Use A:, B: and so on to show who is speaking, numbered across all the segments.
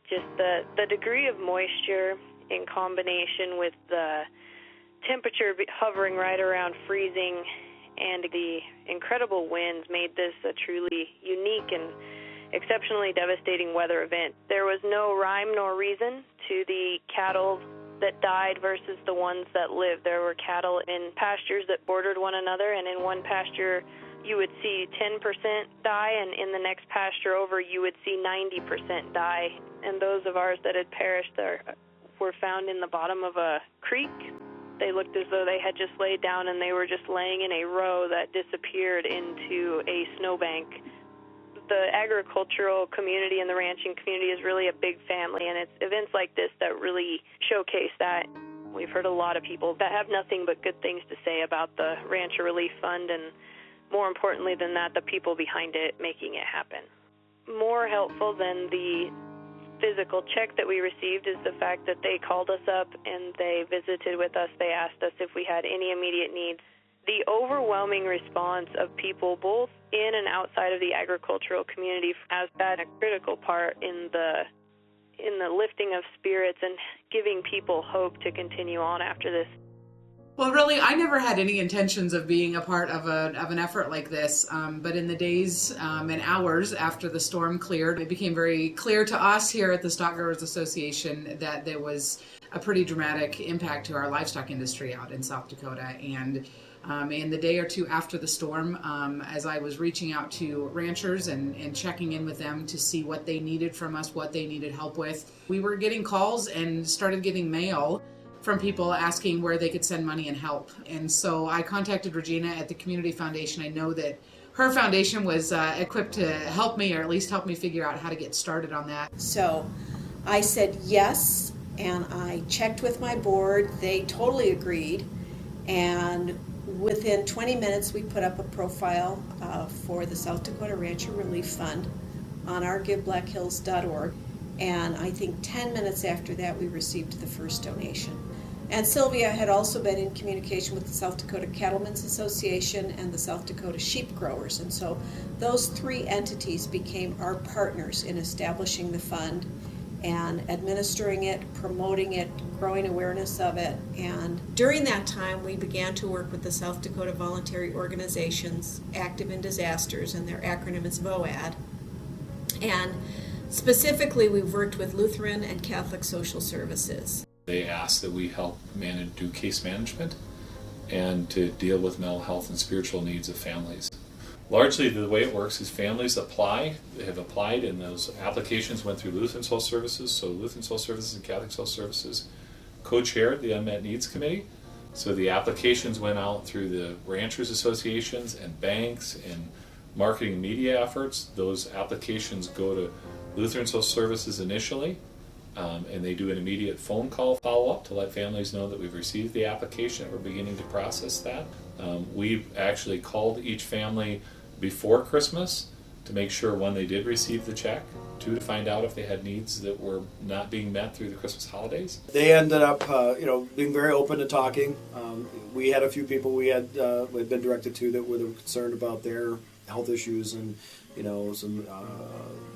A: Just the degree of moisture in combination with the temperature hovering right around freezing and the incredible winds made this a truly unique and exceptionally devastating weather event. There was no rhyme nor reason to the cattle that died versus the ones that lived. There were cattle in pastures that bordered one another, and in one pasture you would see 10% die, and in the next pasture over you would see 90% die. And those of ours that had perished were found in the bottom of a creek. They looked as though they had just laid down and they were just laying in a row that disappeared into a snowbank. The agricultural community and the ranching community is really a big family, and it's events like this that really showcase that. We've heard a lot of people that have nothing but good things to say about the Rancher Relief Fund, and more importantly than that, the people behind it making it happen. More helpful than the physical check that we received is the fact that they called us up and they visited with us. They asked us if we had any immediate needs. The overwhelming response of people both in and outside of the agricultural community has been a critical part in the lifting of spirits and giving people hope to continue on after this.
B: Well, really, I never had any intentions of being a part of an effort like this, but in the days and hours after the storm cleared, it became very clear to us here at the Stock Growers Association that there was a pretty dramatic impact to our livestock industry out in South Dakota. And in the day or two after the storm, as I was reaching out to ranchers and checking in with them to see what they needed from us, what they needed help with, we were getting calls and started getting mail from people asking where they could send money and help. And so I contacted Regina at the Community Foundation. I know that her foundation was equipped to help me, or at least help me figure out how to get started on that.
C: So I said yes, and I checked with my board. They totally agreed. And within 20 minutes, we put up a profile for the South Dakota Rancher Relief Fund on our GiveBlackHills.org. And I think 10 minutes after that, we received the first donation. And Sylvia had also been in communication with the South Dakota Cattlemen's Association and the South Dakota Sheep Growers. And so those three entities became our partners in establishing the fund and administering it, promoting it, growing awareness of it. And during that time, we began to work with the South Dakota Voluntary Organizations Active in Disasters, and their acronym is VOAD. And specifically, we've worked with Lutheran and Catholic social services.
D: They asked that we help do case management and to deal with mental health and spiritual needs of families. Largely, the way it works is families have applied, and those applications went through Lutheran Social Services. So Lutheran Social Services and Catholic Social Services co-chaired the Unmet Needs Committee. So the applications went out through the Ranchers Associations and banks and marketing media efforts. Those applications go to Lutheran Social Services initially, and they do an immediate phone call follow-up to let families know that we've received the application and we're beginning to process that. We've actually called each family before Christmas to make sure when they did receive the check, to find out if they had needs that were not being met through the Christmas holidays.
E: They ended up, being very open to talking. We had a few people we had been directed to that were concerned about their health issues and some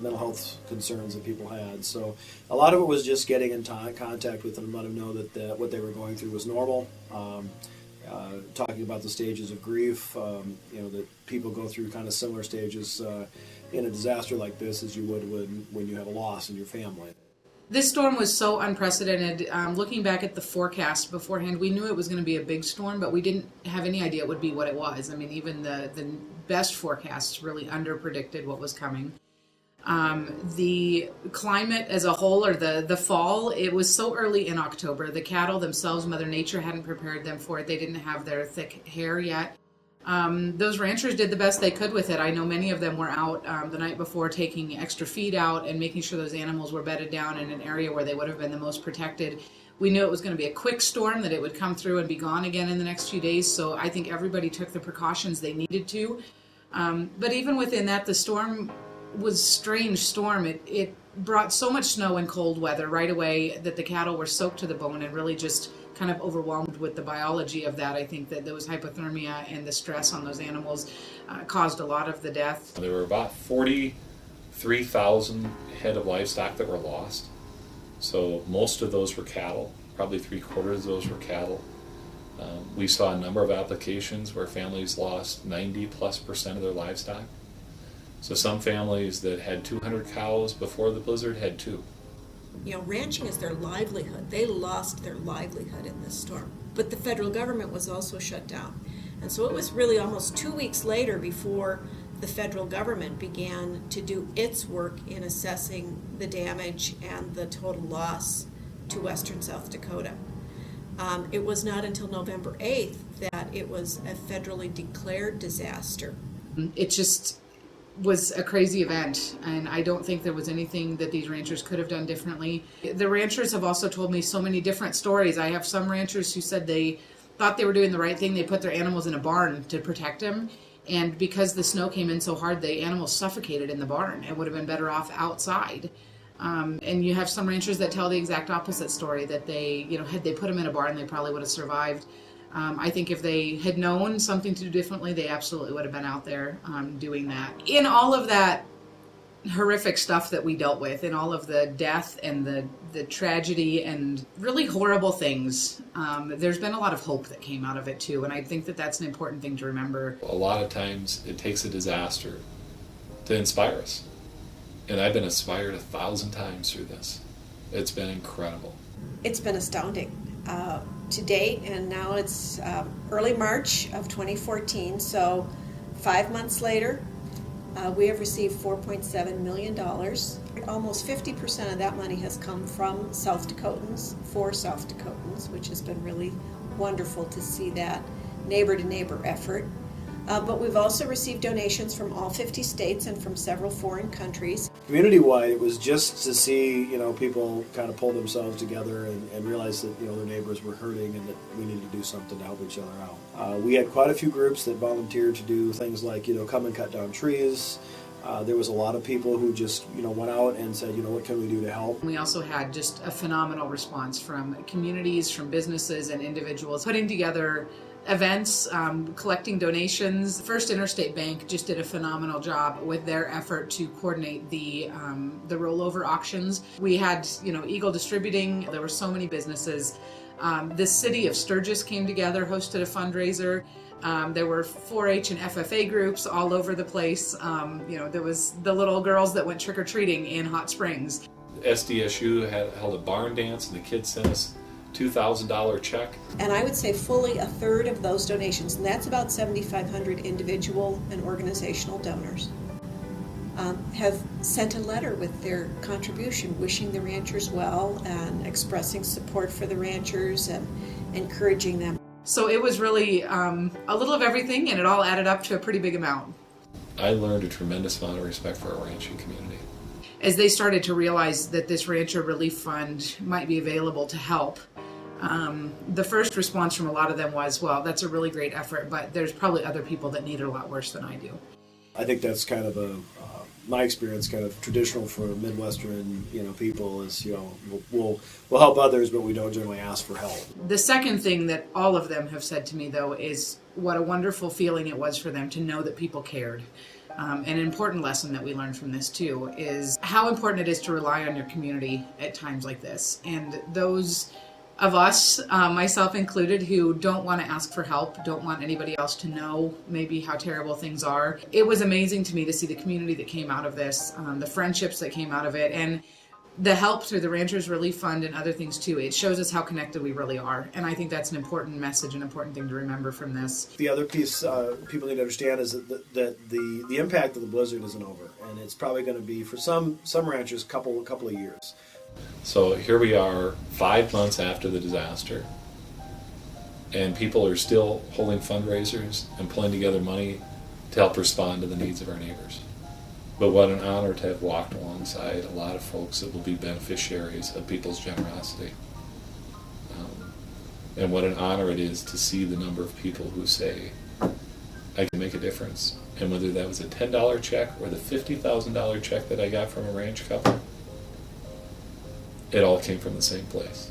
E: mental health concerns that people had. So a lot of it was just getting in contact with them, let them know that what they were going through was normal. Talking about the stages of grief, that people go through kind of similar stages in a disaster like this as you would when you have a loss in your family.
B: This storm was so unprecedented. Looking back at the forecast beforehand, we knew it was going to be a big storm, but we didn't have any idea it would be what it was. I mean, even the best forecasts really under-predicted what was coming. The climate as a whole, or the fall, it was so early in October. The cattle themselves, Mother Nature hadn't prepared them for it. They didn't have their thick hair yet. Those ranchers did the best they could with it. I know many of them were out the night before taking extra feed out and making sure those animals were bedded down in an area where they would have been the most protected. We knew it was going to be a quick storm, that it would come through and be gone again in the next few days, so I think everybody took the precautions they needed to. But even within that, the storm was a strange storm. It brought so much snow and cold weather right away that the cattle were soaked to the bone and really just kind of overwhelmed with the biology of that. I think that there was hypothermia, and the stress on those animals caused a lot of the death.
D: There were about 43,000 head of livestock that were lost. So most of those were cattle, probably 3/4 of those were cattle. We saw a number of applications where families lost 90+% of their livestock. So some families that had 200 cows before the blizzard had 2.
C: You know, ranching is their livelihood. They lost their livelihood in this storm. But the federal government was also shut down. And so it was really almost 2 weeks later before the federal government began to do its work in assessing the damage and the total loss to western South Dakota. It was not until November 8th that it was a federally declared disaster.
B: It just was a crazy event, and I don't think there was anything that these ranchers could have done differently. The ranchers have also told me so many different stories. I have some ranchers who said they thought they were doing the right thing. They put their animals in a barn to protect them, and because the snow came in so hard, the animals suffocated in the barn and would have been better off outside. And you have some ranchers that tell the exact opposite story, that they, had they put them in a barn, they probably would have survived. I think if they had known something to do differently, they absolutely would have been out there doing that. In all of that horrific stuff that we dealt with, in all of the death and the tragedy and really horrible things, there's been a lot of hope that came out of it too, and I think that that's an important thing to remember.
D: A lot of times it takes a disaster to inspire us. And I've been inspired 1,000 times through this. It's been incredible.
C: It's been astounding to date, and now it's early March of 2014, so 5 months later, we have received $4.7 million. Almost 50% of that money has come from South Dakotans, for South Dakotans, which has been really wonderful to see that neighbor-to-neighbor effort. But we've also received donations from all 50 states and from several foreign countries.
E: Community-wide, it was just to see, people kind of pull themselves together and realize that, their neighbors were hurting and that we needed to do something to help each other out. We had quite a few groups that volunteered to do things like, come and cut down trees. There was a lot of people who just, went out and said, what can we do to help?
B: We also had just a phenomenal response from communities, from businesses and individuals putting together events, collecting donations. First Interstate Bank just did a phenomenal job with their effort to coordinate the rollover auctions. We had, Eagle Distributing. There were so many businesses. The city of Sturgis came together, hosted a fundraiser. There were 4-H and FFA groups all over the place. There was the little girls that went trick-or-treating in Hot Springs.
D: SDSU held a barn dance, and the kids sent us $2,000 check.
C: And I would say fully a third of those donations, and that's about 7,500 individual and organizational donors, have sent a letter with their contribution, wishing the ranchers well and expressing support for the ranchers and encouraging them.
B: So it was really a little of everything, and it all added up to a pretty big amount.
D: I learned a tremendous amount of respect for our ranching community.
B: As they started to realize that this Rancher Relief Fund might be available to help, the first response from a lot of them was, well, that's a really great effort, but there's probably other people that need it a lot worse than I do.
E: I think that's kind of my experience, kind of traditional for Midwestern, people is, we'll help others, but we don't generally ask for help.
B: The second thing that all of them have said to me, though, is what a wonderful feeling it was for them to know that people cared. An important lesson that we learned from this, too, is how important it is to rely on your community at times like this. And those of us, myself included, who don't want to ask for help, don't want anybody else to know maybe how terrible things are. It was amazing to me to see the community that came out of this, the friendships that came out of it, and the help through the Ranchers Relief Fund and other things too. It shows us how connected we really are, and I think that's an important message, an important thing to remember from this.
E: The other piece people need to understand is that the impact of the blizzard isn't over, and it's probably going to be, for some ranchers, a couple of years.
D: So here we are 5 months after the disaster, and people are still holding fundraisers and pulling together money to help respond to the needs of our neighbors. But what an honor to have walked alongside a lot of folks that will be beneficiaries of people's generosity. And what an honor it is to see the number of people who say, I can make a difference. And whether that was a $10 check or the $50,000 check that I got from a ranch couple, it all came from the same place.